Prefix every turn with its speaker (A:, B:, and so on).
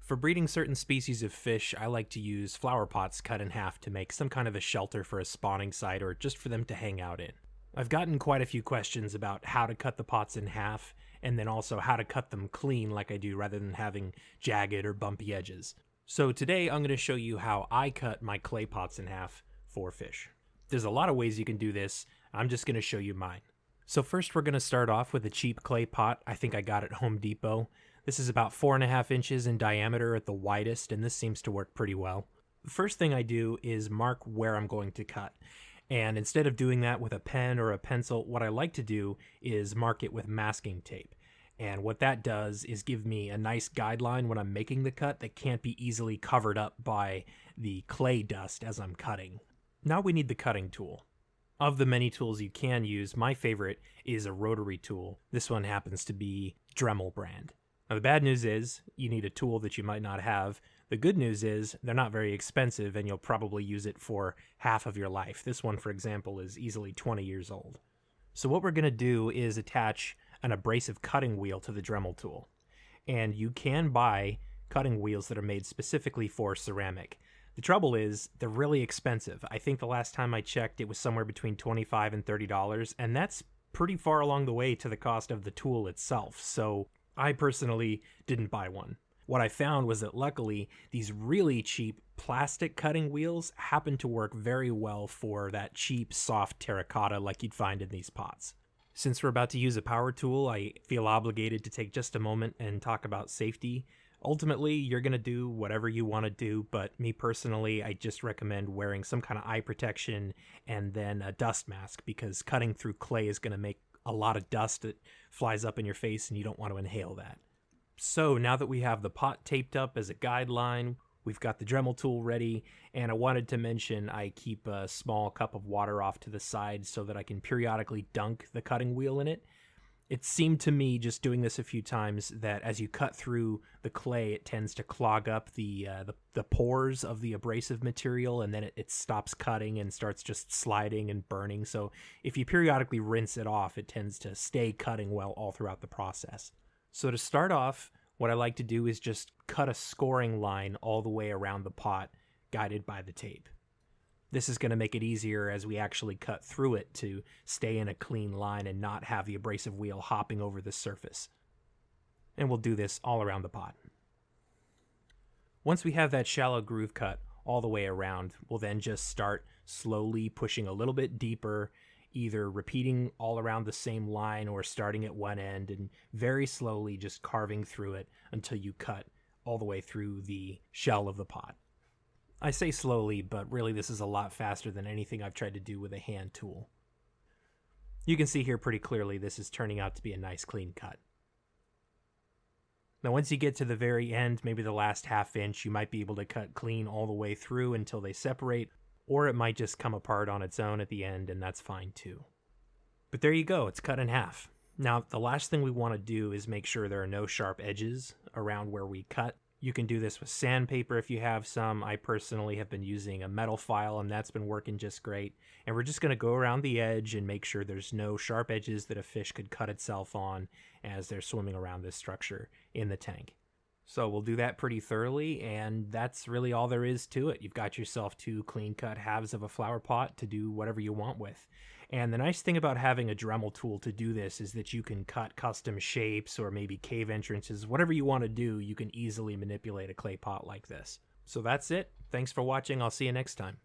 A: For breeding certain species of fish, I like to use flower pots cut in half to make some kind of a shelter for a spawning site or just for them to hang out in. I've gotten quite a few questions about how to cut the pots in half, and then also how to cut them clean like I do rather than having jagged or bumpy edges. So today I'm going to show you how I cut my clay pots in half for fish. There's a lot of ways you can do this, I'm just going to show you mine. So first we're going to start off with a cheap clay pot. I think I got at Home Depot. This is about 4.5 inches in diameter at the widest, and this seems to work pretty well. The first thing I do is mark where I'm going to cut. And instead of doing that with a pen or a pencil, what I like to do is mark it with masking tape. And what that does is give me a nice guideline when I'm making the cut that can't be easily covered up by the clay dust as I'm cutting. Now we need the cutting tool. Of the many tools you can use, my favorite is a rotary tool. This one happens to be Dremel brand. Now the bad news is, you need a tool that you might not have. The good news is, they're not very expensive and you'll probably use it for half of your life. This one, for example, is easily 20 years old. So what we're going to do is attach an abrasive cutting wheel to the Dremel tool. And you can buy cutting wheels that are made specifically for ceramic. The trouble is, they're really expensive. I think the last time I checked, it was somewhere between $25 and $30, and that's pretty far along the way to the cost of the tool itself. So I personally didn't buy one. What I found was that luckily, these really cheap plastic cutting wheels happen to work very well for that cheap, soft terracotta like you'd find in these pots. Since we're about to use a power tool, I feel obligated to take just a moment and talk about safety. Ultimately, you're going to do whatever you want to do, but me personally, I just recommend wearing some kind of eye protection and then a dust mask, because cutting through clay is going to make a lot of dust that flies up in your face and you don't want to inhale that. So now that we have the pot taped up as a guideline, we've got the Dremel tool ready, and I wanted to mention I keep a small cup of water off to the side so that I can periodically dunk the cutting wheel in it. It seemed to me, just doing this a few times, that as you cut through the clay, it tends to clog up the pores of the abrasive material, and then it stops cutting and starts just sliding and burning. So if you periodically rinse it off, it tends to stay cutting well all throughout the process. So to start off, what I like to do is just cut a scoring line all the way around the pot, guided by the tape. This is going to make it easier as we actually cut through it to stay in a clean line and not have the abrasive wheel hopping over the surface. And we'll do this all around the pot. Once we have that shallow groove cut all the way around, we'll then just start slowly pushing a little bit deeper, either repeating all around the same line or starting at one end and very slowly just carving through it until you cut all the way through the shell of the pot. I say slowly, but really this is a lot faster than anything I've tried to do with a hand tool. You can see here pretty clearly this is turning out to be a nice clean cut. Now once you get to the very end, maybe the last half inch, you might be able to cut clean all the way through until they separate, or it might just come apart on its own at the end, and that's fine too. But there you go, it's cut in half. Now the last thing we want to do is make sure there are no sharp edges around where we cut. You can do this with sandpaper if you have some. I personally have been using a metal file, and that's been working just great. And we're just going to go around the edge and make sure there's no sharp edges that a fish could cut itself on as they're swimming around this structure in the tank. So we'll do that pretty thoroughly, and that's really all there is to it. You've got yourself two clean-cut halves of a flower pot to do whatever you want with. And the nice thing about having a Dremel tool to do this is that you can cut custom shapes or maybe cave entrances. Whatever you want to do, you can easily manipulate a clay pot like this. So that's it. Thanks for watching. I'll see you next time.